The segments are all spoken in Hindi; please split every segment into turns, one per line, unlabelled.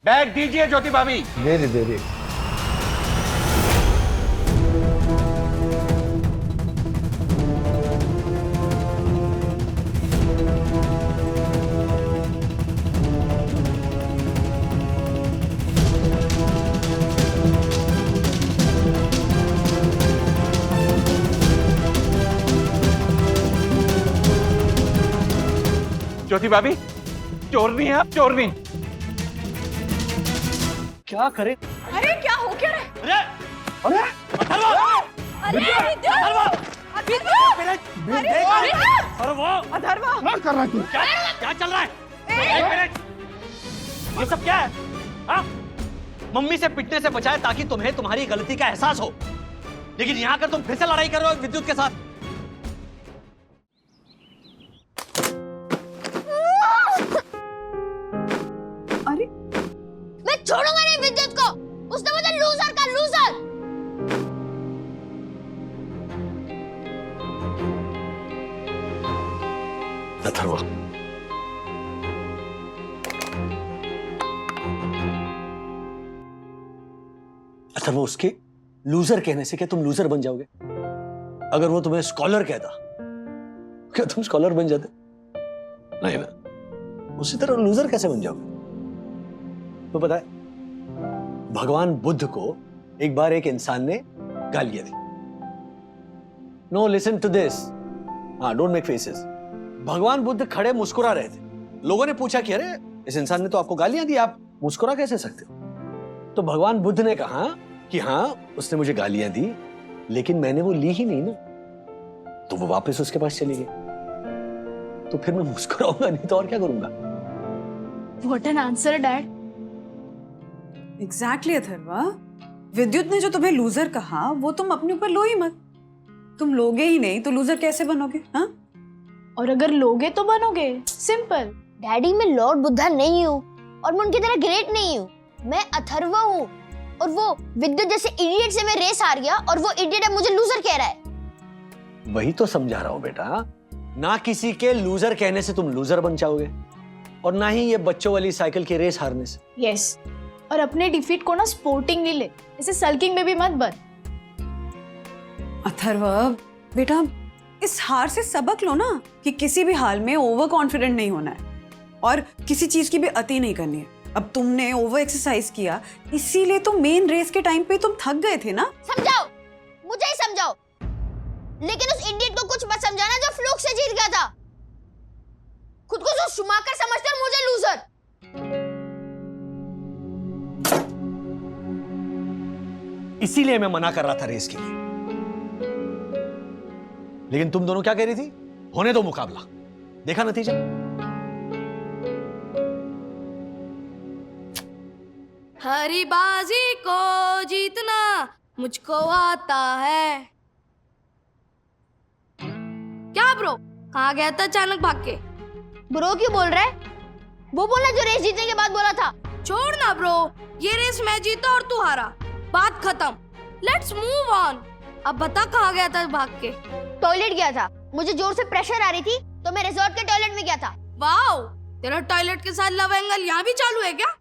बैग दीजिए ज्योति भाभी।
दे दे दे दे।
ज्योति भाभी, चोरनी है आप, चोरनी।
क्या करे?
अरे क्या हो क्या रहा है?
अरे
अरे अथर्वा,
क्या कर रहा है तू?
क्या चल रहा है? एक मिनट, ये सब क्या है? हाँ? मम्मी से पिटने से बचाए ताकि तुम्हें तुम्हारी गलती का एहसास हो, लेकिन यहाँ आकर तुम फिर से लड़ाई कर रहे हो विद्युत के साथ।
अरे
मैं छोड़ूंगा नहीं विद्युत को। उसने मुझे लूजर का लूजर।
अथर्वा, अथर्वा, उसके लूजर कहने से क्या तुम लूजर बन जाओगे? अगर वो तुम्हें स्कॉलर कहता, क्या तुम स्कॉलर बन जाते? नहीं ना, उसी तरह लूजर कैसे बन जाओगे? तो पता है, भगवान बुद्ध को एक बार एक इंसान ने गालियां दी। No, listen to this. हाँ, डोंट मेक फेसेस। भगवान बुद्ध खड़े मुस्कुरा रहे थे। लोगों ने पूछा कि अरे इस इंसान ने तो आपको गालियां दी, आप मुस्कुरा कैसे सकते हो? तो भगवान बुद्ध ने कहा कि हाँ, उसने मुझे गालियां दी, लेकिन मैंने वो ली ही नहीं ना, तो वो वापस उसके पास चली गई। तो फिर मैं मुस्कुराऊंगा नहीं तो और क्या करूंगा?
What an answer, Dad.
Exactly Atharva, विद्युत ने जो तुम्हें लूजर कहा वो तुम अपने ऊपर लो ही मत। तुम लोगे ही नहीं तो लूजर कैसे बनोगे? हाँ,
और अगर लोगे तो बनोगे, सिंपल।
डैडी, मैं लॉर्ड बुद्धा नहीं हूँ और मैं उनकी तरह ग्रेट नहीं हूँ। मैं अथर्वा हूँ और वो विद्युत जैसे इडियट से मैं रेस हार गया और वो इडियट अब मुझे लूजर कह रहा है।
वही तो समझा रहा हूं बेटा, ना किसी के लूजर कहने से तुम लूजर बन जाओगे और ना ही ये बच्चों वाली साइकिल की रेस हारने से।
यस, और अपने डिफीट को ना स्पोर्टिंगली ले, इसे सल्किंग में भी मत बन।
अथर्वा बेटा, इस हार से सबक लो ना कि किसी भी हाल में ओवर कॉन्फिडेंट नहीं होना है और किसी चीज की भी अति नहीं करनी है। अब तुमने ओवर एक्सरसाइज किया, इसीलिए तो मेन रेस के टाइम पे तुम थक गए थे ना।
समझाओ, मुझे ही समझाओ, लेकिन उस इडियट को कुछ मत समझाना जो फ्लूक से जीत गया था। खुद को जो शुमाकर समझते और मुझे लूजर।
इसीलिए मैं मना कर रहा था रेस के लिए, लेकिन तुम दोनों क्या कह रही थी? होने दो मुकाबला, देखा नतीजा।
हरी बाजी को जीतना मुझको आता है। क्या ब्रो, कहाँ गया था अचानक भाग के?
ब्रो क्यों बोल रहा है? वो बोला जो रेस जीतने के बाद बोला था।
छोड़ ना ब्रो, ये रेस मैं जीता और तू हारा, बात खत्म। Let's move on. अब बता कहाँ गया था भाग के?
टॉयलेट गया था, मुझे जोर से प्रेशर आ रही थी तो मैं रिजॉर्ट के टॉयलेट में गया था।
वाओ, तेरा टॉयलेट के साथ लव एंगल यहाँ भी चालू है क्या?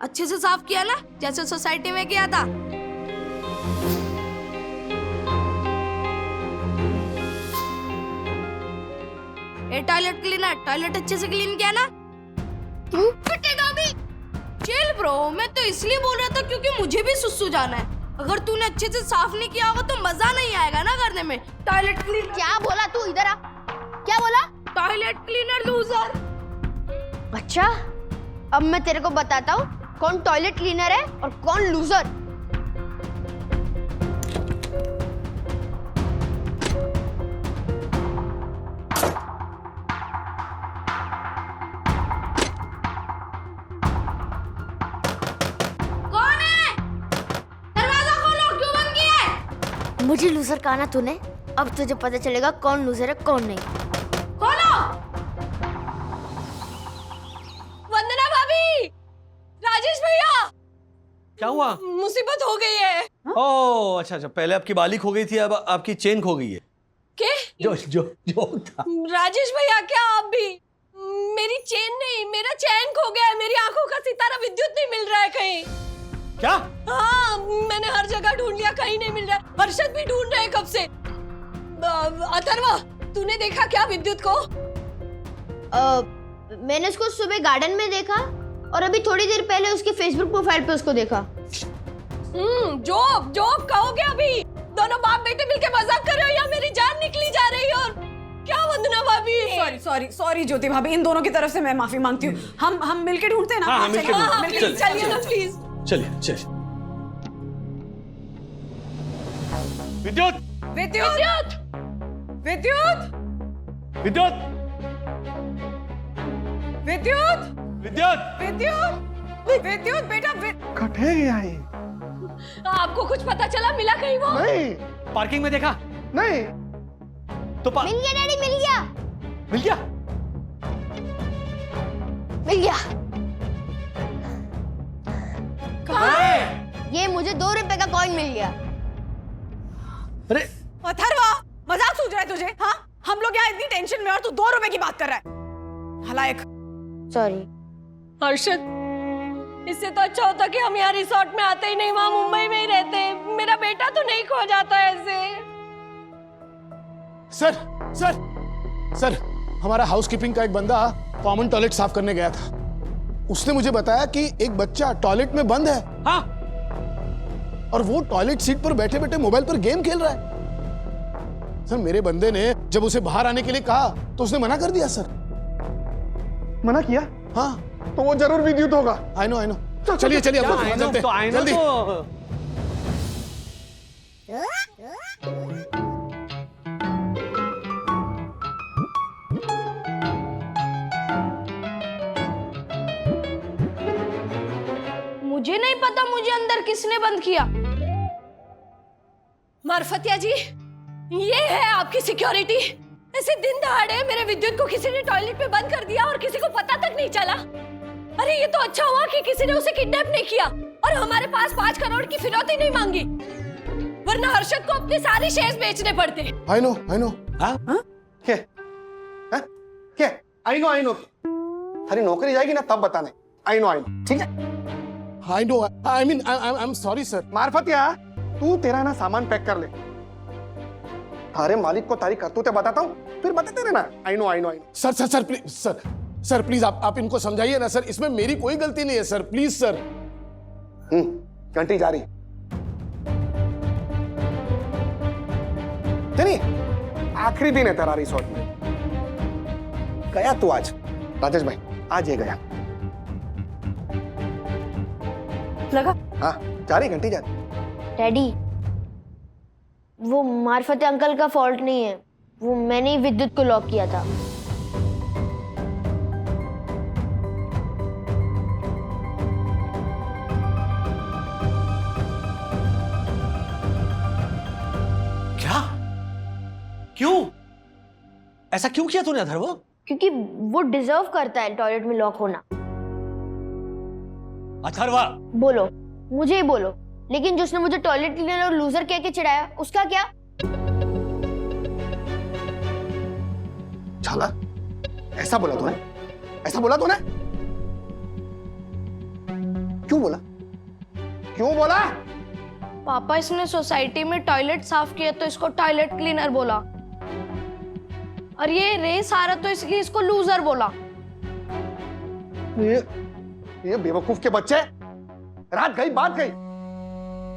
अच्छे से साफ किया ना, जैसे सोसाइटी में किया था? ए टॉयलेट क्लीनर, टॉयलेट अच्छे से क्लीन किया ना?
तू पिटेगा भी।
चिल ब्रो, मैं तो इसलिए बोल रहा था क्योंकि मुझे भी सुसु जाना है। अगर तूने अच्छे से साफ नहीं किया होगा तो मजा नहीं आएगा ना करने में। Toilet cleaner.
क्या बोला तू? इधर आ। क्या बोला?
Toilet cleaner loser.
अच्छा, अब मैं तेरे को बताता हूँ कौन टॉयलेट क्लीनर है और कौन लूजर।
कौन है? दरवाजा खोलो, क्यों बंद किया है?
मुझे लूजर कहा ना तूने, अब तुझे पता चलेगा कौन लूजर है कौन नहीं।
खोलो। वंदना भाभी, राजेश भैया,
क्या हुआ?
मुसीबत हो गई है।
ओह अच्छा अच्छा, पहले आपकी बाली खो गई थी, अब आपकी चेन खो गई है।
के?
जो जो जो था।
राजेश भैया, क्या आप भी?
मेरी चेन नहीं, मेरा चैन खो गया है। मेरी आंखों का सितारा विद्युत नहीं मिल रहा है कहीं।
क्या?
हाँ, मैंने हर जगह ढूंढ लिया, कहीं नहीं मिल रहा है। हर्षद भी ढूंढ रहे हैं कब से। अथर्वा, तूने देखा क्या विद्युत को?
मैंने उसको सुबह गार्डन में देखा और अभी थोड़ी देर पहले उसके फेसबुक प्रोफाइल पे उसको देखा।
जॉब जॉब कहोगे अभी? दोनों बाप बेटे मिलके मजाक कर रहे हो या मेरी जान निकली जा रही है? और क्या वंदना भाभी?
सॉरी सॉरी सॉरी ज्योति भाभी, इन दोनों की तरफ से मैं माफी मांगती हूँ। हम मिलके ढूंढते हैं ना।
हाँ, मिलके ढूंढते हैं।
मिलके
चल,
चलिए ना प्लीज।
चलिए चलिए।
विद्युत!
विद्युत विद्युत
विद्युत!
विद्युत
विद्युत!
विद्युत विद्युत बेटा
कटे गया है।
आपको कुछ पता चला? मिला कहीं वो?
नहीं
पार्किंग में देखा
नहीं,
तो
मिल गया डैडी, मिल गया,
मिल गया।
मिल गया।
कहाँ?
ये मुझे 2 रुपए का कॉइन मिल गया।
अरे
अथर्वा, मजाक सूझ रहा है तुझे? हाँ, हम लोग यहाँ इतनी टेंशन में और तू 2 रुपए की बात कर रहा है। हलायक।
सॉरी।
हर्षद, इससे तो अच्छा होता कि हम यहाँ रिसोर्ट में आते ही नहीं, वहाँ मुंबई में ही रहते। मेरा बेटा तो नहीं खो जाता ऐसे।
सर सर सर, हमारा हाउसकीपिंग का एक बंदा कॉमन टॉयलेट साफ करने गया था। उसने मुझे बताया कि एक बच्चा टॉयलेट में बंद है।
हाँ?
और वो टॉयलेट सीट पर बैठे बैठे मोबाइल पर गेम खेल रहा है। सर, मेरे बंदे ने जब उसे बाहर आने के लिए कहा तो उसने मना कर दिया। सर,
मना किया?
हाँ।
तो वो जरूर विद्युत होगा।
I know. चलिए चलिए, अब लोग चलते
तो
हैं,
आई नो
जल्दी।
तो
मुझे नहीं पता मुझे अंदर किसने बंद किया।
मार्फतिया जी, ये है आपकी सिक्योरिटी? ऐसे दिन दहाड़े मेरे विद्युत को किसी ने टॉयलेट में बंद कर दिया और किसी को पता तक नहीं चला। अरे ये तो अच्छा हुआ कि किसी ने उसे किडनैप नहीं किया और हमारे पास 5 करोड़ की फिरौती नहीं मांगी, वरना हर्षद को अपने सारे शेयर्स बेचने पड़ते।
I know.
क्या? क्या? I know. थारी नौकरी जाएगी ना तब बताने। I know. ठीक है?
I know. I mean I am sorry sir.
Marfatiya, तू तेरा ना सामान पैक कर ले। थारे मालिक को तारी करतूतें बताता हूँ, फिर बताते रहना। I know.
Sir please, sir please आप इनको समझाइए ना सर। इसमें मेरी कोई गलती नहीं है सर, प्लीज सर।
घंटी जा रही। नहीं, आखिरी दिन है तेरा रिसोर्ट में। गया तू आज? राजेश भाई, आज ये गया।
लगा?
हाँ, जा रही, घंटी जा रही।
डैडी, वो मार्फत अंकल का फॉल्ट नहीं है, वो मैंने ही विद्युत को लॉक किया था।
क्या? क्यों? ऐसा क्यों किया तूने अथर्व?
क्योंकि वो डिजर्व करता है टॉयलेट में लॉक होना।
अथर्व,
बोलो, मुझे ही बोलो, लेकिन जिसने मुझे टॉयलेट क्लीनर और लूजर कह के चिढ़ाया, उसका क्या?
झाला, ऐसा बोला तूने? ऐसा बोला तूने? क्यों बोला? क्यों बोला?
पापा, इसने सोसाइटी में टॉयलेट साफ किया तो इसको टॉयलेट क्लीनर बोला, और ये रेस आ रहा तो इसलिए इसको लूजर बोला।
ये बेवकूफ के बच्चे, रात गई बात गई।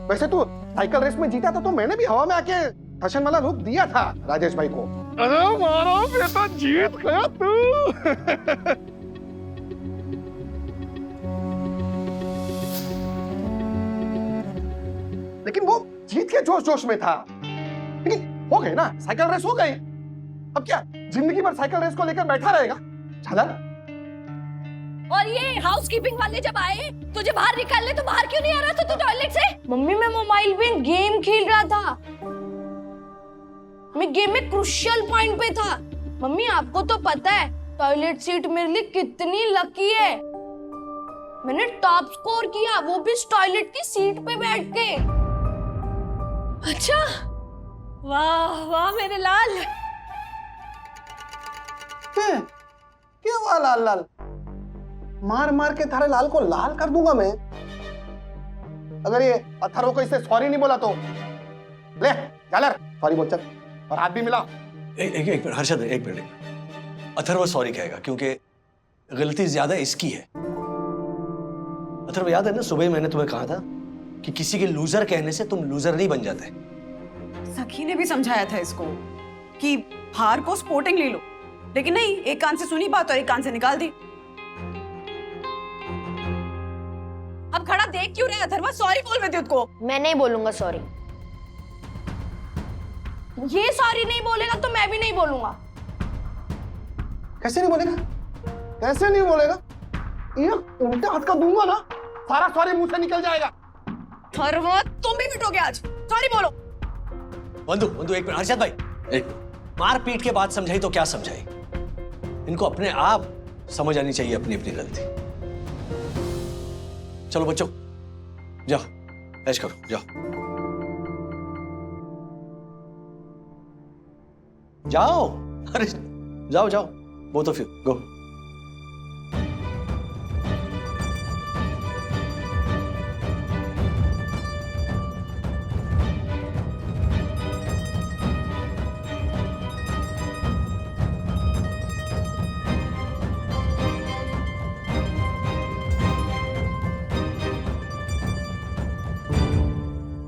वैसे तू साइकिल रेस में जीता था तो मैंने भी हवा में आके फैशन वाला लुक दिया था राजेश भाई को। अरे मारो बेटा, जीत गया तू। लेकिन वो जीत के जोश जोश में था। लेकिन हो गई ना, साइकिल रेस हो गई। अब क्या जिंदगी भर साइकिल रेस को लेकर बैठा रहेगा? झाला।
और ये हाउसकीपिंग वाले जब आए तुझे बाहर निकालने, तो बाहर क्यों नहीं आ रहा था तू टॉयलेट से?
मम्मी, मैं मोबाइल में गेम खेल रहा था, मैं गेम में क्रूशियल पॉइंट पे था। मम्मी, आपको तो पता है टॉयलेट सीट मेरे लिए कितनी लकी है। मैंने टॉप स्कोर किया, वो भी इस टॉयलेट की सीट पे बैठ के।
अच्छा, वाह वाह मेरे लाल।
क्या हुआ लाल लाल? मार मार के थारे लाल को लाल कर दूंगा मैं। अगर ये अथर्व को इससे सॉरी नहीं बोला तो ले झालर सॉरी बोल चल, और हाथ भी मिला।
एक मिनट हर्षद, एक मिनट। अथर्व सॉरी कहेगा क्योंकि गलती ज्यादा इसकी है। अथर्व याद है ना, सुबह मैंने तुम्हें कहा था कि किसी के लूजर कहने से तुम लूजर नहीं बन जाते।
सखी ने भी समझाया था इसको कि हार को स्पोर्टिंग ले लो, लेकिन नहीं, एक कान से सुनी बात और एक कान से निकाल दी। अब खड़ा देख क्यों रहे अथर्व? सॉरी बोल विद्युत को।
मैं नहीं बोलूंगा सॉरी।
ये सॉरी नहीं बोलेगा तो मैं भी नहीं बोलूंगा।
कैसे नहीं बोलेगा? कैसे नहीं बोलेगा? ये उल्टे हाथ का दूंगा ना, सारा सॉरी मुंह से निकल जाएगा।
अथर्व तुम भी पिटोगे आज, सॉरी बोलो।
बंधु बंधु एक मिनट हर्षद भाई, एक मार पीट के बाद समझाई तो क्या समझाई? इनको अपने आप समझ आनी चाहिए अपनी अपनी गलती। चलो बच्चों जाओ ऐश करो, जाओ जाओ, अरे जाओ जाओ, बोथ ऑफ यू गो।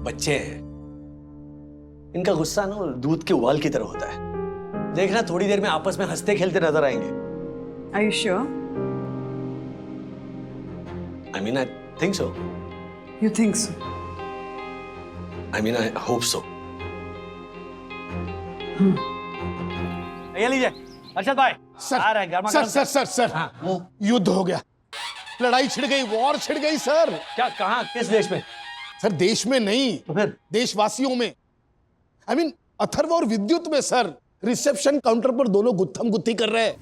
बच्चे हैं, इनका गुस्सा ना दूध के उबाल की तरह होता है। देखना थोड़ी देर में आपस में हंसते खेलते नजर आएंगे।
Are you sure?
I mean, I think so.
You think so?
I mean, I hope so.
ये लीजिए अर्षद भाई। आ रहा है गर्मा गर्म।
सर युद्ध हो गया, लड़ाई छिड़ गई, वॉर छिड़ गई सर।
क्या, कहाँ, किस देश में?
सर देश में नहीं,
तो फिर
देशवासियों में। आई मीन अथर्व और विद्युत में सर। रिसेप्शन काउंटर पर दोनों गुत्थम गुत्थी कर रहे हैं।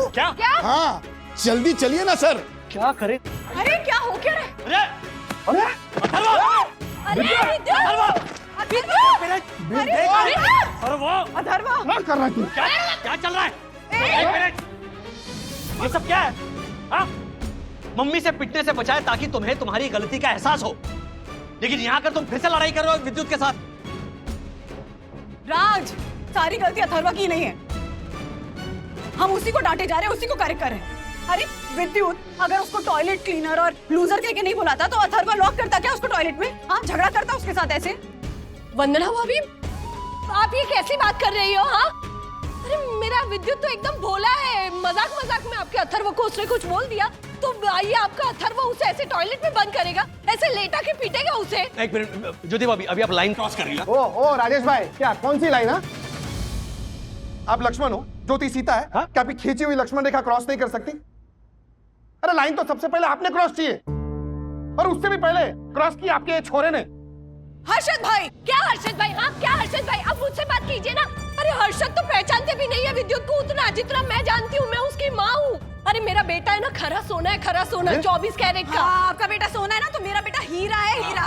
क्या?
हाँ जल्दी चलिए ना सर।
क्या करे?
अरे क्या हो क्या रहा है?
अरे अरे अथर्व!
अरे विद्युत!
अथर्व!
विद्युत!
अरे वो
अथर्व
क्या कर रहा है तू?
क्या चल रहा है? एक मिनट, ये सब क्या है? हाँ? मम्मी से पिटने से बचाए ताकि तुम्हें तुम्हारी गलती का एहसास हो, लेकिन यहाँ कर तुम फिर से लड़ाई कर रहे हो विद्युत के साथ।
राज, सारी गलती अथर्व की नहीं है। हम उसी को डांटे जा रहे हैं, उसी को करेक्ट कर रहे हैं। अरे विद्युत, अगर उसको टॉयलेट क्लीनर और लूजर कह के नहीं बुलाता तो अथर्व लॉक करता क्या उसको टॉयलेट में? हाँ, झगड़ा करता उसके साथ ऐसे।
वंदना भाभी, आप ये कैसी बात कर रही हो? हाँ, अरे मेरा विद्युत तो एकदम भोला है। मजाक मजाक में आपके अथर्व को उसने कुछ बोल दिया तो आइए आपका अथर्व उसे ऐसे टॉयलेट में बंद करेगा, ऐसे लेटा के पीटेगा उसे।
एक मिनट ज्योति भाभी, अभी आप लाइन क्रॉस कर रही हो।
ओ राजेश भाई, क्या कौन सी लाइन है? आप लक्ष्मण हो, ज्योति सीता है।
हाँ?
क्या अभी खींची हुई लक्ष्मण रेखा क्रॉस नहीं कर सकती? अरे लाइन तो सबसे पहले आपने क्रॉस की है, और उससे भी पहले क्रॉस की आपके छोरे ने।
हर्षद भाई!
क्या हर्षद भाई? हाँ क्या हर्षद भाई? अब मुझसे बात कीजिए ना। अरे हर्षद तो पहचानते भी नहीं है विद्युत को उतना जितना मैं जानती हूँ। मैं उसकी माँ हूँ। अरे मेरा बेटा है ना, खरा सोना है, खरा सोना, 24 कैरेट का।
हाँ, आपका बेटा सोना है ना, तो मेरा बेटा हीरा है, हीरा।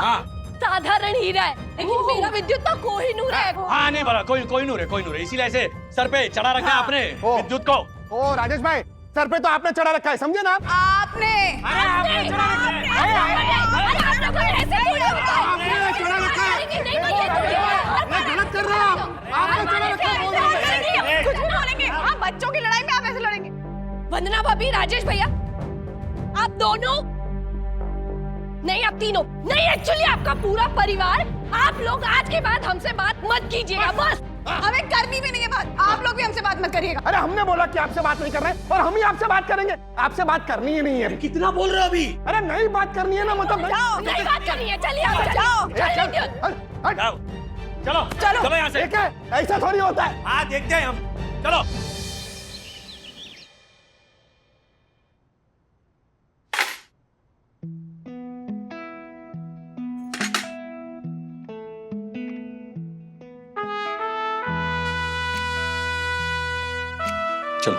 साधारण हीरा है, लेकिन मेरा विद्युत तो कोहिनूर है।
हाँ नहीं बोला, कोई नूर है, इसीलिए ऐसे सर पे चढ़ा रखा है आपने विद्युत को।
ओ राजेश भाई, सर पे तो आपने चढ़ा रखा है, समझे ना आप?
आपने
आपने चढ़ा रखा है।
मैं गलत कर रहा हूँ। आपने चढ़ा रखा है।
कुछ भी बोलेंगे। हाँ, बच्चों की लड़ाई में आप ऐसे लड़ेंगे।
वंदना भाभी, राजेश भैया, आप दोनों नहीं, आप तीनों नहीं, एक्चुअली आपका पूरा परिवार, आप लोग आज के बाद हमसे बात मत कीजिएगा बस।
हमें करनी भी नहीं है बात, आप लोग भी हमसे बात मत करिएगा।
अरे हमने बोला कि आपसे बात नहीं कर रहे, और हम ही आपसे बात करेंगे। आपसे बात करनी ही नहीं है।
कितना बोल रहे हो अभी?
अरे नहीं बात करनी है ना, मतलब
नहीं बात करनी है, चलिए आप
जाओ।
जाओ, चलो यहाँ से।
ठीक है, ऐसा थोड़ी होता है।
हाँ देखते हैं हम, चलो।
चलो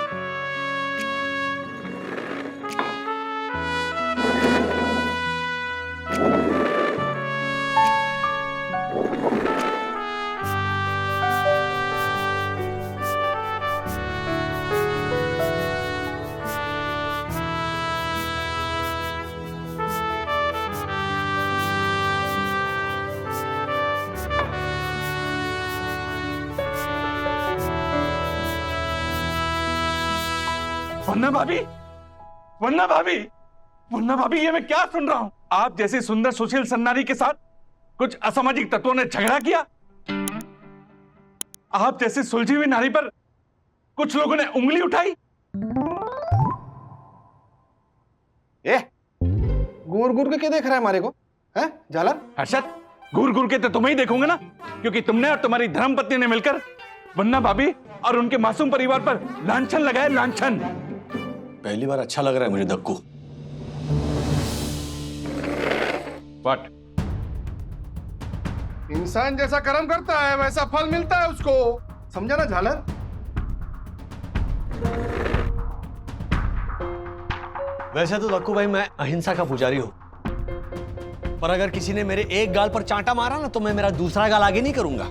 वरना भाभी, वरना भाभी, वरना भाभी, ये मैं क्या सुन रहा हूं? आप जैसी सुंदर सुशील सन्नारी के साथ कुछ असामाजिक तत्वों ने झगड़ा किया। आप जैसी सुलझी हुई नारी पर कुछ लोगों ने उंगली उठाई।
ए, घूर घूर के क्या देख रहा है हमारे को? हैं झालर?
हर्षद, घूर घूर के तो तुम्हें ही देखूंगा ना, क्योंकि तुमने और तुम्हारी धर्मपत्नी ने मिलकर वन्ना भाभी और उनके मासूम परिवार पर लांछन लगाया, लांछन।
पहली बार अच्छा लग रहा है मुझे दक्कू।
व्हाट?
इंसान जैसा कर्म करता है वैसा फल मिलता है उसको, समझा ना झालर?
वैसे तो दक्कू भाई मैं अहिंसा का पुजारी हूं, पर अगर किसी ने मेरे एक गाल पर चांटा मारा ना तो मैं मेरा दूसरा गाल आगे नहीं करूंगा,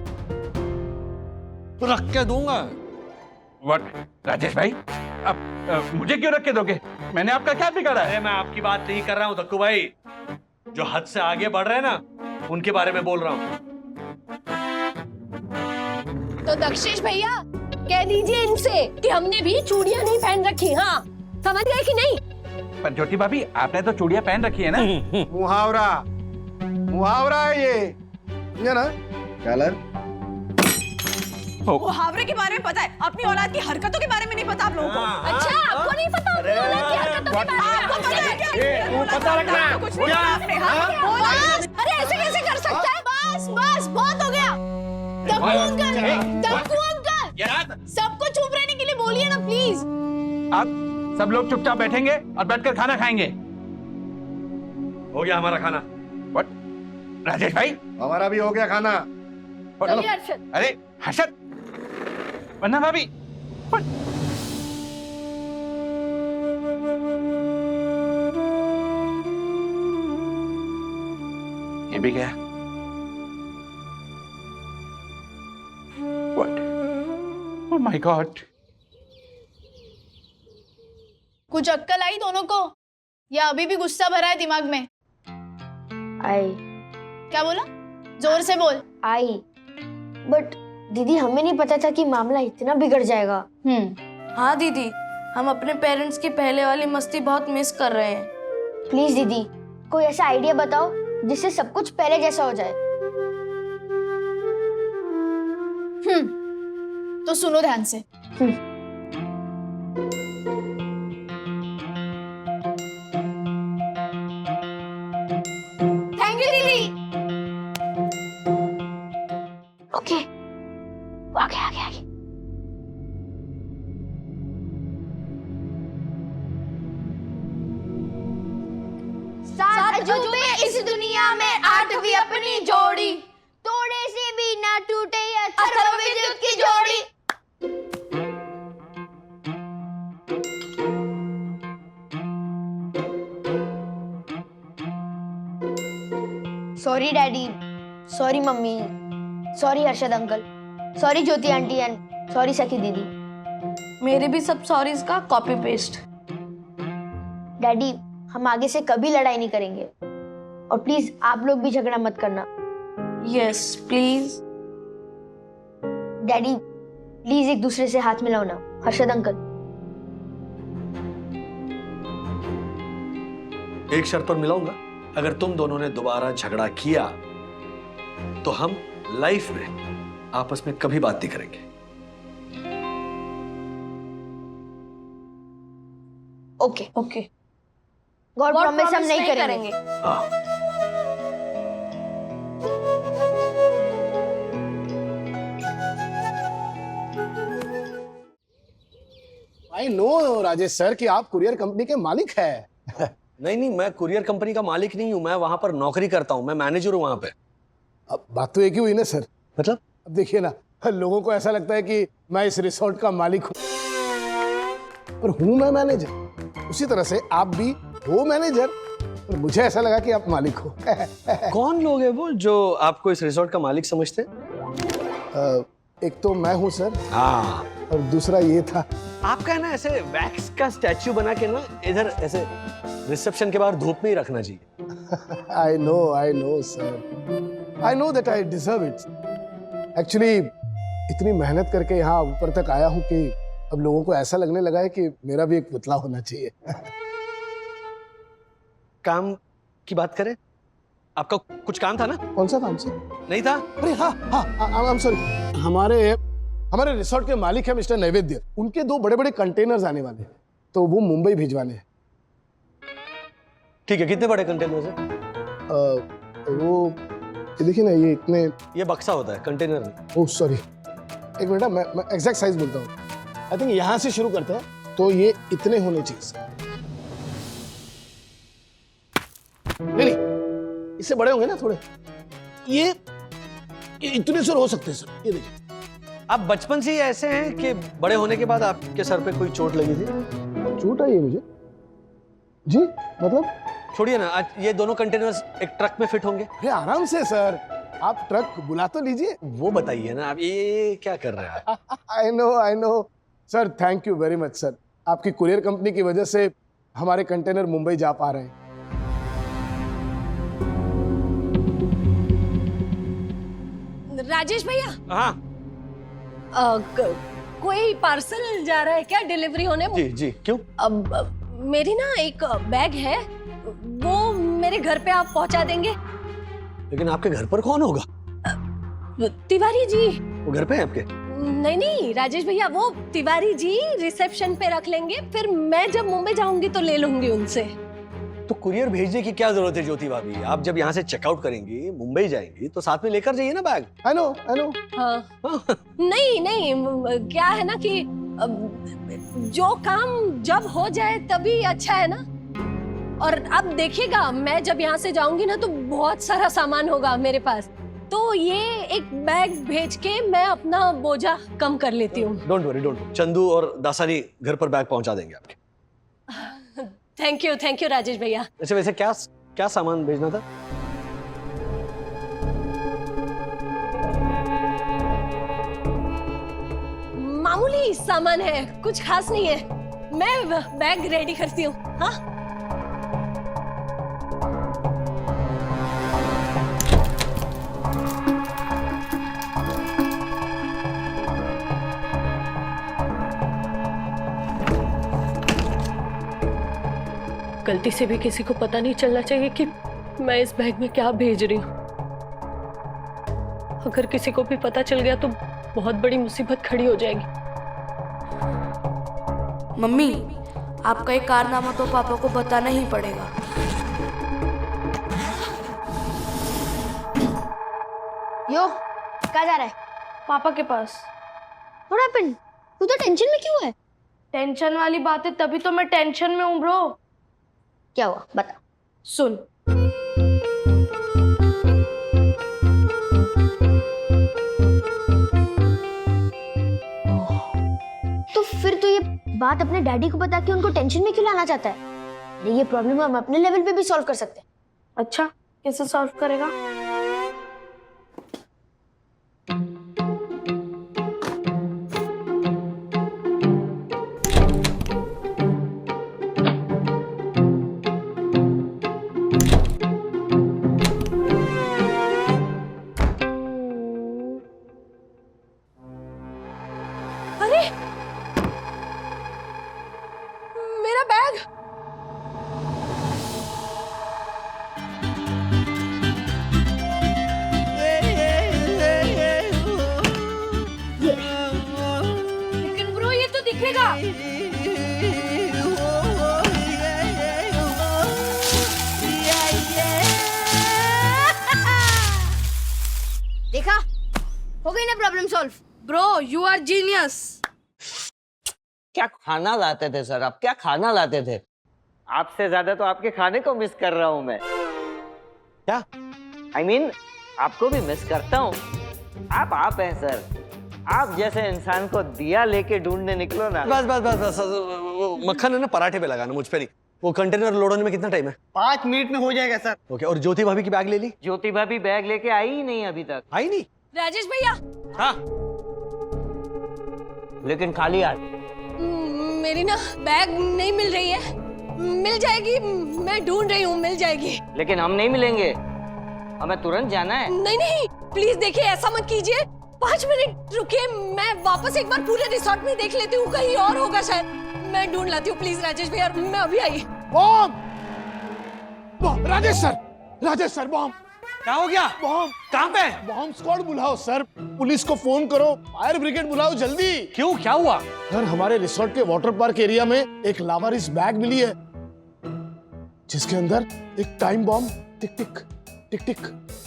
तो रख के दूंगा।
व्हाट? राजेश भाई, अब मुझे क्यों रख के दोगे? मैंने आपका क्या बिगाड़ा है?
मैं आपकी बात नहीं कर रहा हूं दक्कू भाई, जो हद से आगे बढ़ रहे हैं ना उनके बारे में बोल रहा हूं।
तो दक्षेश भैया कह दीजिए इनसे कि हमने भी चूड़ियां नहीं पहन रखी। हाँ, समझ गए कि नहीं?
पर ज्योति भाभी, आपने तो चूड़ियां पहन रखी है ना?
मुहावरा, मुहावरा है ये, समझा ना झालर?
मुहावरे के बारे में पता है, अपनी औलाद की हरकतों के बारे में नहीं पता आप लोगों को।
अच्छा, आपको नहीं पता अपनी औलाद की हरकतों के बारे में?
आपको पता है क्या?
तू पता रखना है।
कुछ नहीं पता आपने, हाँ?
बस, अरे ऐसे कैसे कर सकता है? बस बस, बहुत हो गया। दक्कू अंकल, दक्कू अंकल, सबको चुप रहने के लिए बोलिए ना प्लीज।
आप सब लोग चुपचाप बैठेंगे और बैठकर खाना खाएंगे।
हो गया हमारा खाना।
व्हाट? राजेश भाई,
हमारा भी हो गया खाना।
चलिए हर्षद।
अरे हर्षद, वन्ना भाभी, व्हाट? ये भी गया। व्हाट? Oh my God.
कुछ अक्कल आई दोनों को या अभी भी गुस्सा भरा है दिमाग में?
आई।
क्या बोला? जोर से बोल।
आई। बट दीदी हमें नहीं पता था कि मामला इतना बिगड़ जाएगा।
हाँ दीदी, हम अपने पेरेंट्स की पहले वाली मस्ती बहुत मिस कर रहे हैं।
प्लीज दीदी, कोई ऐसा आइडिया बताओ जिससे सब कुछ पहले जैसा हो जाए।
तो सुनो ध्यान से। थैंक यू दीदी।
ओके, आगे आगे आगे। सात अजूबे इस दुनिया में, आठवीं अपनी जोड़ी, तोड़े से भी ना टूटे अथर्व विद्युत की जोड़ी। Sorry daddy, sorry mummy, sorry Harshad uncle, sorry Jyoti aunty and sorry सखी दीदी।
मेरे भी सब सॉरीज का कॉपी पेस्ट।
डैडी, हम आगे से कभी लड़ाई नहीं करेंगे और प्लीज आप लोग भी झगड़ा मत करना।
Yes please.
डैडी प्लीज एक दूसरे से हाथ मिलाओ ना। हर्षद अंकल,
एक शर्त पर मिलाऊंगा, अगर तुम दोनों ने दोबारा झगड़ा किया तो हम लाइफ में आपस में कभी बात नहीं करेंगे।
Okay
okay.
गॉड प्रॉमिस हम नहीं करेंगे।
हाँ।
आई नो राजेश सर कि आप कुरियर कंपनी के मालिक हैं।
नहीं नहीं, मैं कुरियर कंपनी का मालिक नहीं हूं, मैं वहां पर नौकरी करता हूं, मैं मैनेजर हूं वहां पे।
अब बात तो एक ही हुई ना सर।
मतलब?
अब देखिए ना, लोगों को ऐसा लगता है कि मैं इस रिसोर्ट का मालिक हूं, पर हूं मैं मैनेजर। उसी तरह से आप भी हो मैनेजर, और मुझे ऐसा लगा कि आप मालिक हो।
कौन लोग हैं वो जो आपको इस रिसोर्ट का मालिक समझते हैं?
एक तो मैं हूं सर,
हाँ,
और दूसरा ये था।
आपका है ना ऐसे वैक्स का स्टैच्यू बना के ना इधर ऐसे रिसेप्शन के बाहर धूप में ही रखना चाहिए।
I know sir, I know that I deserve it. Actually इतनी मेहनत करके यहाँ ऊपर तक आया हूँ कि अब लोगों को ऐसा लगने लगा है कि मेरा भी एक पुतला होना चाहिए।
काम की बात करें, आपका कुछ काम था ना?
कौन सा काम सर?
नहीं था?
अरे हाँ हाँ, आई एम सॉरी। हमारे रिसोर्ट के मालिक है मिस्टर नैवेद्य, उनके 2 बड़े बड़े कंटेनर्स आने वाले हैं, तो वो मुंबई भिजवाने हैं।
ठीक है, कितने बड़े कंटेनर्स हैं?
वो ये देखिए ना, ये इतने।
ये बक्सा होता है, कंटेनर नहीं।
ओह सॉरी, एक मिनट, मैं एग्जैक्ट साइज बोलता हूँ। आई थिंक यहाँ से शुरू करते हैं, तो ये इतने होने चाहिए। नहीं, इससे बड़े होंगे ना थोड़े। ये इतने सर हो सकते हैं सर, ये देखिए।
आप बचपन से ही ऐसे हैं कि बड़े होने के बाद आपके सर पे कोई चोट लगी थी?
चोट आई है मुझे? जी, मतलब?
छोड़िए ना, आज ये दोनों कंटेनर्स एक ट्रक में फिट होंगे?
अरे आराम से सर, आप ट्रक बुला तो लीजिए।
वो बताइए ना, आप ये क्या कर रहे हैं?
I know sir, thank you very much sir. आपकी कुरियर कंपनी की वजह से हमारे कंटेनर मुंबई जा पा रहे हैं।
राजेश भैया,
हाँ
कोई पार्सल जा रहा है क्या डिलीवरी होने?
जी, क्यों?
अब मेरी ना एक बैग है, वो मेरे घर पे आप पहुंचा देंगे?
लेकिन आपके घर पर कौन होगा?
तिवारी जी।
वो घर पे है आपके?
नहीं राजेश भैया, वो तिवारी जी रिसेप्शन पे रख लेंगे, फिर मैं जब मुंबई जाऊंगी तो ले लूंगी उनसे।
तो कुरियर भेजने की क्या जरूरत है ज्योति भाभी? आप जब यहाँ से चेकआउट करेंगी, मुंबई जाएंगी, तो साथ में लेकर जाइए ना बैग।
I know.
हाँ। नहीं, क्या है ना कि जो काम जब हो जाए तभी अच्छा है ना। और अब देखिएगा, मैं जब यहाँ से जाऊंगी ना तो बहुत सारा सामान होगा मेरे पास, तो ये एक बैग भेज के मैं अपना बोझा कम कर लेती हूँ।
डोंट वरी, चंदू और दासानी घर पर बैग पहुंचा देंगे आपके।
थैंक यू राजेश भैया।
वैसे क्या सामान भेजना था?
मामूली सामान है, कुछ खास नहीं है। मैं बैग रेडी करती हूँ। हाँ, गलती से भी किसी को पता नहीं चलना चाहिए कि मैं इस बैग में क्या भेज रही हूँ। अगर किसी को भी पता चल गया तो बहुत बड़ी मुसीबत खड़ी हो जाएगी।
मम्मी, आपका एक कारनामा तो पापा को बताना ही पड़ेगा।
यो, कहाँ जा रहा है?
पापा के पास।
What happened? तू तो टेंशन में क्यों है?
टेंशन वाली बात है, तभी तो मैं टेंशन में हूँ ब्रो।
क्या हुआ बता।
सुन,
तो फिर तू ये बात अपने डैडी को बता के उनको टेंशन में क्यों लाना चाहता है? नहीं, ये प्रॉब्लम हम अपने लेवल पे भी सॉल्व कर सकते हैं।
अच्छा कैसे सॉल्व करेगा?
अरे मेरा बैग! लेकिन ब्रो ये तो दिखेगा।
देखा, हो गई ना problem solve.
Bro you are genius.
क्या खाना लाते थे सर आप, क्या खाना लाते थे? आपसे ज्यादा तो आपके खाने को मिस कर रहा हूं मैं।
क्या?
I mean, आपको भी मिस करता हूँ। आप हैं सर। आप जैसे इंसान को दिया लेके ढूंढने निकलो ना।
बस वो मक्खन है ना, पराठे पे लगाना, मुझ पे नहीं। वो कंटेनर लोड होने में कितना टाइम है?
5 मिनट में हो जाएगा सर।
ओके, और ज्योति भाभी की बैग ले ली?
ज्योति भाभी बैग लेके आई ही नहीं अभी तक।
आई नहीं?
राजेश भैया,
हाँ,
लेकिन खाली हाथ।
मेरी ना बैग नहीं मिल रही है। मिल जाएगी, मैं ढूंढ रही हूँ, मिल जाएगी।
लेकिन हम नहीं मिलेंगे, हमें तुरंत जाना है।
नहीं, प्लीज देखिए, ऐसा मत कीजिए। 5 मिनट रुकिए, मैं वापस एक बार पूरे रिसोर्ट में देख लेती हूँ, कहीं और होगा शायद। मैं ढूंढ लाती हूँ प्लीज राजेश भैया, मैं अभी आई।
बॉम्ब! Rajesh sir bomb!
क्या हो गया?
बॉम्ब!
कहाँ पे?
बॉम्ब स्क्वाड बुलाओ सर, पुलिस को फोन करो, फायर ब्रिगेड बुलाओ जल्दी।
क्यों, क्या हुआ?
सर हमारे रिसोर्ट के वाटर पार्क एरिया में एक लावारिस बैग मिली है, जिसके अंदर एक टाइम बॉम्ब टिक टिक टिक टिक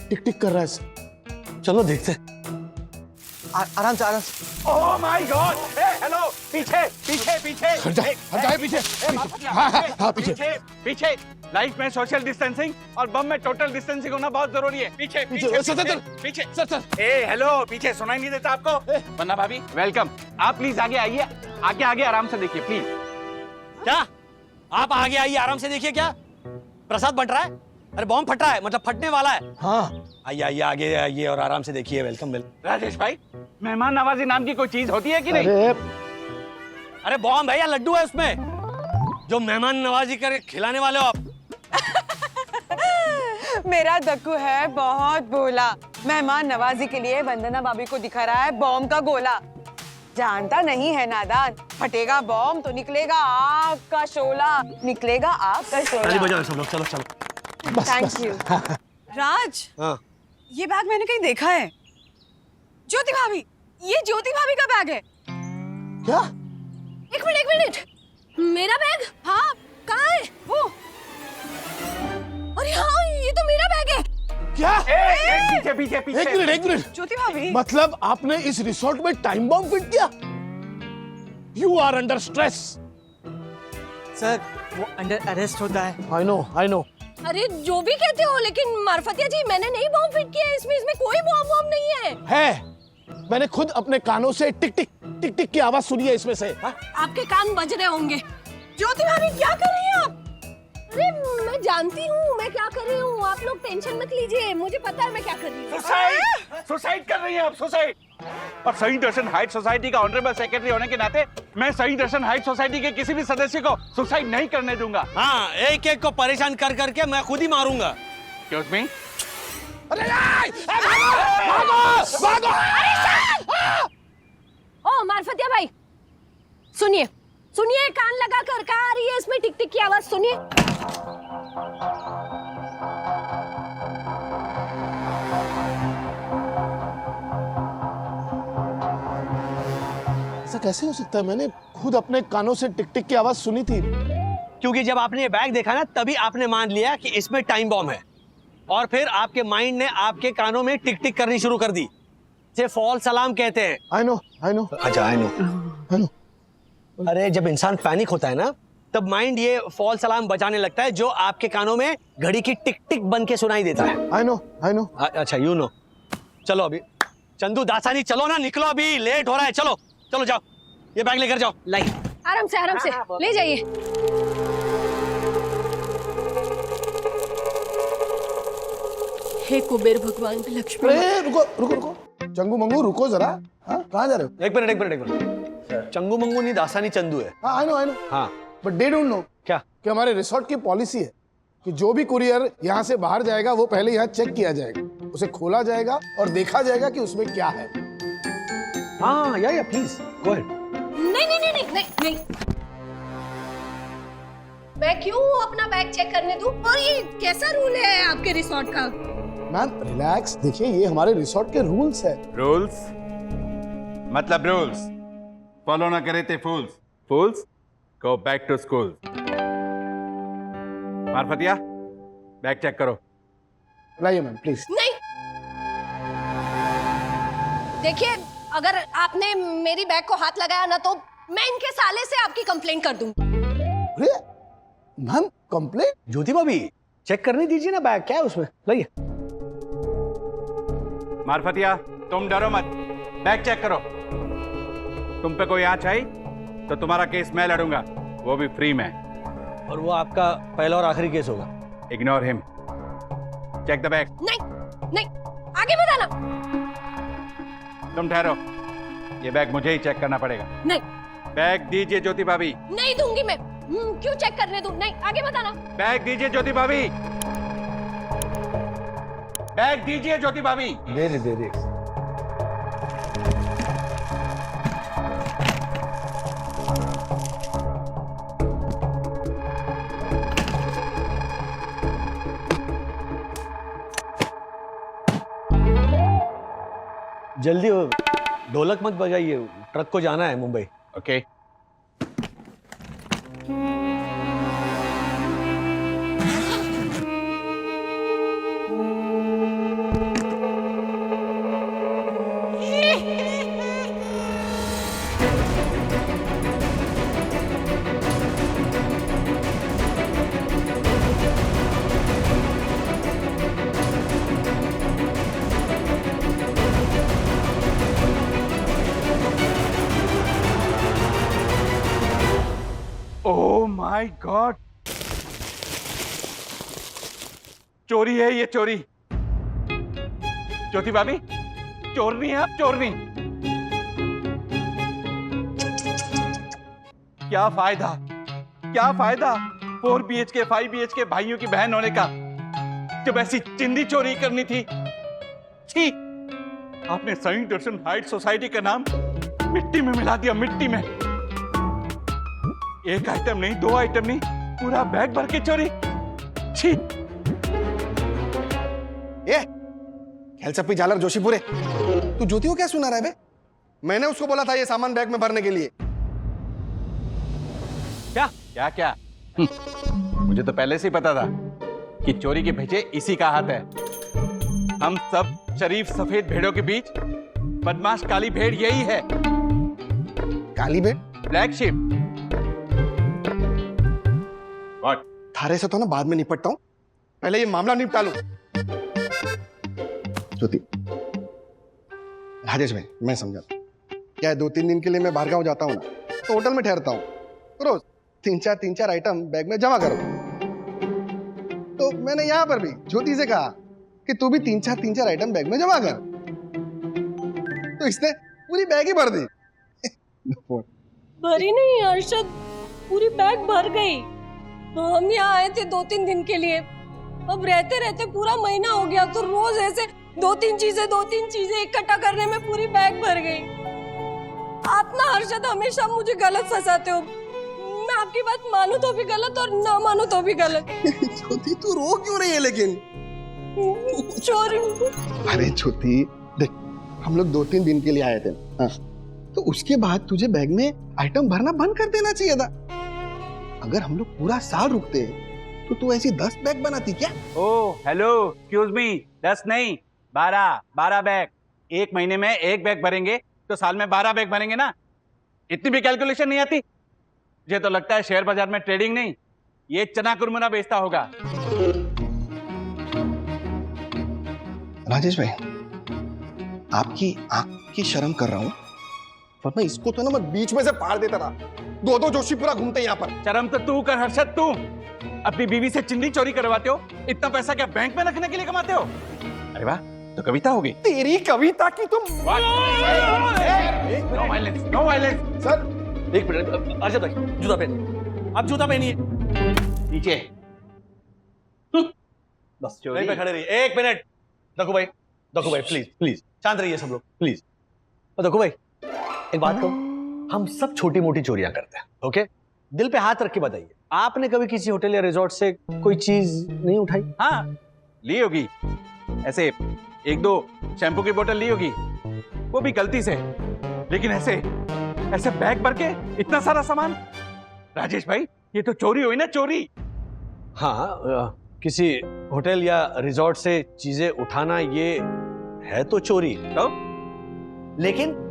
टिक टिक कर रहा है सर।
चलो देखते हैं।
आराम से।
Oh my God! हेलो, पीछे पीछे पीछे
हट जाए पीछे। हाँ, पीछे।
पीछे। लाइफ में सोशल डिस्टेंसिंग और बम में टोटल डिस्टेंसिंग होना बहुत जरूरी है। पीछे पीछे
सर।
हेलो, पीछे सुनाई नहीं देता आपको? वन्ना भाभी वेलकम। आप प्लीज आगे आइए, आगे आराम से देखिए प्लीज।
क्या आप आगे आइए, आराम से देखिए। क्या प्रसाद बट रहा है? अरे बॉम्ब फट रहा है, मतलब फटने वाला है।
हाँ
आइए आगे आइए और आराम से देखिए। वेलकम।
राजेश भाई, मेहमान नवाजी नाम की कोई चीज होती है कि नहीं?
अरे बॉम्ब है या लड्डू है उसमें, जो मेहमान नवाजी कर खिलाने वाले हो आप?
मेरा दक्कू है बहुत भोला, मेहमान नवाजी के लिए वंदना भाभी को दिखा रहा है बॉम्ब का गोला। जानता नहीं है नादान, फटेगा बॉम्ब तो निकलेगा आग का शोला, निकलेगा आग का शोला।
बजाओ सब लोग, चलो।
Thank you. राज,
हाँ।
ये बैग मैंने कहीं देखा है। ज्योति भाभी, ये ज्योति भाभी का बैग है।
क्या?
एक मिनट, मेरा बैग? हाँ, कहाँ है वो? अरे हाँ, ये तो मेरा बैग है।
क्या?
पीछे
एक मिनट।
ज्योति भाभी,
मतलब आपने इस रिसोर्ट में टाइम बॉम्ब फिट किया? You are under stress.
Sir वो अंडर अरेस्ट होता है।
I know.
अरे जो भी कहते हो, लेकिन मार्फतिया जी मैंने नहीं बॉम्ब फिट किया है, इसमें कोई बॉम्ब नहीं है।
मैंने खुद अपने कानों से टिक टिक की आवाज सुनी है इसमें से।
आपके कान बज रहे होंगे।
ज्योति भाभी क्या कर रही हैं आप?
अरे मैं जानती हूँ मैं क्या कर रही हूँ, आप लोग टेंशन मत लीजिए, मुझे पता है मैं क्या कर रही हूँ।
सुसाइड कर रही हैं आप, सुसाइड। और सही दर्शन हाइट सोसाइटी का ऑनरेबल सेक्रेटरी होने के नाते मैं सही दर्शन हाइट सोसाइटी के किसी भी सदस्य को सुसाइड नहीं करने दूंगा।
हाँ, एक को परेशान कर करके मैं खुद ही मारूंगा।
Excuse me?
भागो!
ओ मार्फतिया भाई, सुनिए, कान लगा कर, कहाँ आ रही है इसमें टिक टिक की आवाज, सुनिए।
ऐसा कैसे हो सकता है? मैंने खुद अपने कानों से टिक टिक की आवाज सुनी थी।
क्योंकि जब आपने ये बैग देखा ना, तभी आपने मान लिया कि इसमें टाइम बॉम्ब है, और फिर आपके माइंड ने आपके कानों में टिक टिक करनी शुरू कर दी। इसे फॉल्स अलार्म कहते हैं।
I know.
अच्छा, आई नो।
अरे जब इंसान पैनिक होता है ना, तब माइंड ये फॉल्स अलार्म बजाने लगता है, जो आपके कानों में घड़ी की टिक टिक बन के सुनाई देता है।
I no.
अच्छा, यू नो। चलो अभी चंदू दासानी, चलो ना, निकलो, अभी लेट हो रहा है। चलो जाओ, ये बैग लेकर जाओ। लाई,
आराम से ले जाइए। हे कुबेर भगवान लक्ष्मी।
अरे रुको चंगू मंगू, रुको जरा। हाँ, कहाँ जा रहे हो?
एक मिनट। चंगू मंगू नहीं, दासानी चंदू है।
हाँ, आई नो।
हाँ,
बट दे डोंट नो
क्या?
कि हमारे रिसोर्ट की पॉलिसी है कि जो भी कुरियर यहाँ से बाहर जाएगा वो पहले यहाँ चेक किया जाएगा, उसे खोला जाएगा और देखा जाएगा कि उसमें क्या है।
हाँ, या प्लीज गो अहेड।
नहीं। मैं क्यों अपना बैग चेक करने दूं? और ये कैसा रूल है आपके रिसोर्ट का?
मैम रिलैक्स, देखिए ये हमारे रिसोर्ट के रूल्स है।
रूल्स मतलब रूल्स फॉलो ना करे थे fools go back to school. Marfatiya, bag check करो।
लाइए मैम प्लीज।
नहीं, देखिए, अगर आपने मेरी बैग को हाथ लगाया ना, तो मैं इनके साले से आपकी कंप्लेंट कर दूं।
अरे मैम, कंप्लेंट?
ज्योति भाभी, चेक करने दीजिए ना बैग, क्या है उसमें, लाइए।
मार्फतिया, तुम डरो मत, बैग चेक करो। तुम पे कोई आंच आई तो तुम्हारा केस मैं लड़ूंगा, वो भी फ्री में।
और वो आपका पहला और आखिरी केस होगा।
Ignore him, check the bag.
नहीं, आगे बताना।
तुम ठहरो, ये बैग मुझे ही चेक करना पड़ेगा।
नहीं,
बैग दीजिए ज्योति भाभी।
नहीं दूंगी मैं। क्यों चेक करने दूं? नहीं, आगे बताना।
बैग दीजिए ज्योति भाभी। बैग दीजिए ज्योति भाभी।
दे दे। जल्दी हो, ढोलक मत बजाइए, ट्रक को जाना है Mumbai.
Okay. Oh my God, चोरी है ये, चोरी। ज्योति भाभी, चोरनी है आप, चोरनी। क्या फायदा, क्या फायदा 4 BHK 5 BHK भाइयों की बहन होने का, जब ऐसी चिंदी चोरी करनी थी। छी, आपने सेंट दर्शन हाइट सोसाइटी का नाम मिट्टी में मिला दिया, मिट्टी में। एक आइटम नहीं, 2 आइटम नहीं, पूरा बैग भर के चोरी। छी।
ये खेलचप्पी जालर जोशीपुरे, तू ज्योति को क्या सुना रहा है बे? मैंने उसको बोला था ये सामान बैग में भरने के लिए।
क्या क्या क्या? मुझे तो पहले से ही पता था कि चोरी के पीछे इसी का हाथ है। हम सब शरीफ सफेद भेड़ों के बीच बदमाश काली भेड़ यही है।
काली भेड़?
Black ship. व्हाट?
थारे से तो ना बाद में निपटता हूं, पहले ये मामला निपटा लूं। ज्योति, राजेश भाई, मैं समझा क्या है, 2-3 दिन के लिए मैं बाहर गांव जाता हूं ना, तो होटल में ठहरता हूं, रोज 3-4 आइटम बैग में जमा करो। तो मैंने यहां पर भी ज्योति से कहा कि तू भी 3-4 आइटम बैग में जमा कर, तो इसने पूरी बैग ही भर दी।
भरी नहीं अर्शद, पूरी बैग भर गई। हम यहाँ आए थे 2-3 दिन के लिए, अब रहते रहते पूरा महीना हो गया, तो रोज ऐसे 2-3 चीजें इकट्ठा करने में पूरी बैग भर गई। आप ना अर्शद हमेशा मुझे गलत फंसाते हो, मैं आपकी बात मानू तो भी गलत और ना मानू तो भी गलत।
ज्योति तू रो क्यों रही है लेकिन?
चोरी।
अरे ज्योति देख, हम लोग 2-3 दिन के लिए आए थे, हाँ, तो उसके बाद तुझे बैग में आइटम भरना बंद कर देना चाहिए था। अगर हम लोग पूरा साल रुकते तो तू ऐसी 10 बैग बनाती क्या?
ओह हेलो, एक्सक्यूज मी, 10 नहीं 12 बैग। 1 महीने में 1 बैग भरेंगे तो साल में 12 बैग भरेंगे ना। इतनी भी कैलकुलेशन नहीं आती? मुझे तो लगता है शेयर बाजार में ट्रेडिंग नहीं, ये चना कुरमुना बेचता होगा।
राजेश भाई, आपकी आंख की शर्म कर रहा हूं, वरना इसको तो ना मैं बीच में से फाड़ देता था। 2-2 जोशीपुरा घूमते यहाँ पर।
शर्म तो तू कर हर्षद, तू अपनी बीवी से चिंदी चोरी करवाते हो, इतना पैसा क्या बैंक में रखने के लिए कमाते हो? अरे वाह, तो कविता होगी
तेरी कविता की तुम।
No violence, no violence.
Sir
एक मिनट, अर्शद भाई जूता पहनिए, आप जूता पहनिए।
नीचे
बस यहीं पे खड़े रहिए। 1 मिनट, दक्कू भाई प्लीज शांत रहिए सब लोग प्लीज। और दक्कू भाई एक बात कहूं, हम सब छोटी मोटी चोरियां करते हैं, ओके? दिल पे हाथ रख के बताइए, आपने कभी किसी होटल या रिजॉर्ट से कोई चीज नहीं उठाई?
हाँ ली होगी, ऐसे 1-2 शैम्पू की बोतल ली होगी, वो भी गलती से, लेकिन ऐसे बैग भर के इतना सारा सामान। राजेश भाई ये तो चोरी हुई ना, चोरी।
हाँ, किसी होटल या रिजॉर्ट से चीजें उठाना ये है तो चोरी,
तो?
लेकिन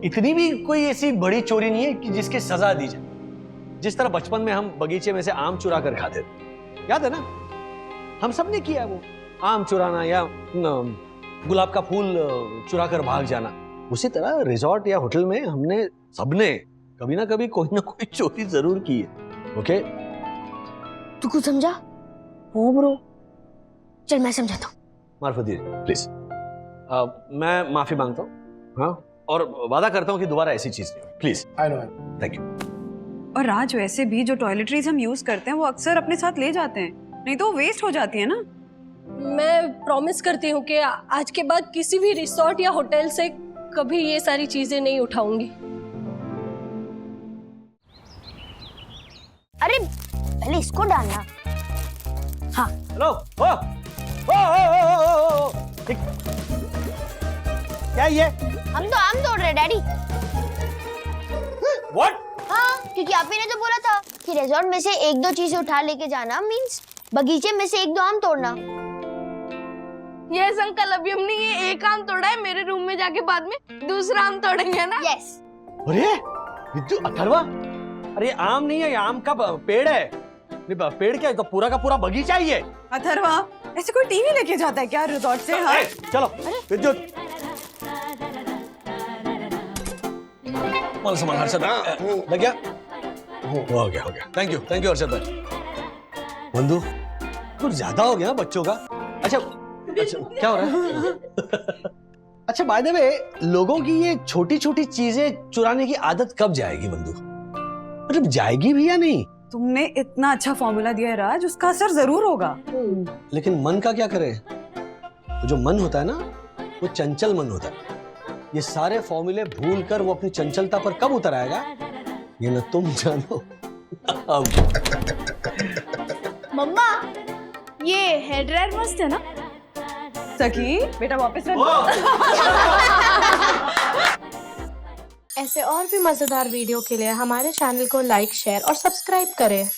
इतनी भी कोई ऐसी बड़ी चोरी नहीं है कि जिसकी सजा दी जाए। जिस तरह बचपन में हम बगीचे में से आम चुरा कर खाते थे, याद है ना? हम सब ने किया वो, आम चुराना या गुलाब का फूल चुरा कर भाग जाना। उसी तरह रिजॉर्ट या होटल में हमने सबने कभी ना कभी कोई ना कोई चोरी जरूर की है, ओके?
तू कुछ समझा? हो ब्रो, चल मैं समझाता हूँ।
मार्फत दीजिए प्लीज। मैं माफी मांगता हूँ, हाँ, और वादा करता हूँ कि दोबारा ऐसी चीज नहीं, please.
I know.
Thank you.
और राज, वैसे भी जो टॉयलेटरीज हम यूज करते हैं वो अक्सर अपने साथ ले जाते हैं, नहीं तो वेस्ट हो जाती है ना।
मैं प्रॉमिस करती हूँ कि आज के बाद किसी भी रिसोर्ट या होटल से कभी ये सारी चीजें नहीं उठाऊंगी।
अरे पहले इसको डालना। हाँ
हेलो, क्या
चाहिए?
हम तो आम तोड़ रहे डैडी।
What?
हाँ, क्योंकि आप ही ने तो बोला था कि रिजॉर्ट में से एक दो चीजें उठा लेके जाना मींस बगीचे में से एक दो आम तोड़ना।
यस अंकल, अभी हमने ये एक आम तोड़ा है, मेरे रूम में जाके बाद में दूसरा आम तोड़ेंगे ना।
यस।
अरे विद्युत, अथर्वा, अरे आम नहीं है, ये आम का पेड़ है। नहीं, पेड़ क्या है, तो पूरा का पूरा बगीचा ही है।
अथर्वा, ऐसे कोई टीवी लेके जाता है क्या रिजॉर्ट से? हाँ?
चलो विद्युत,
सामान हर्षद लग गया? हो गया थैंक यू हर्षद भाई। बंधु कुछ ज्यादा हो गया बच्चों का। अच्छा क्या हो रहा है? अच्छा बाय द वे, लोगों की ये छोटी छोटी चीजें चुराने की आदत कब जाएगी बंधु? मतलब जाएगी भी या नहीं?
तुमने इतना अच्छा फॉर्मूला दिया है राज, उसका असर जरूर होगा।
लेकिन मन का क्या करे? जो मन होता है ना, वो चंचल मन होता है। ये सारे फॉर्मूले भूल कर वो अपनी चंचलता पर कब उतर आएगा, ये ना तुम जानो अब।
मम्मा, ये हेयर ड्रायर मस्त है ना?
सखी बेटा वापस रख।
ऐसे और भी मजेदार वीडियो के लिए हमारे चैनल को लाइक, शेयर और सब्सक्राइब करें।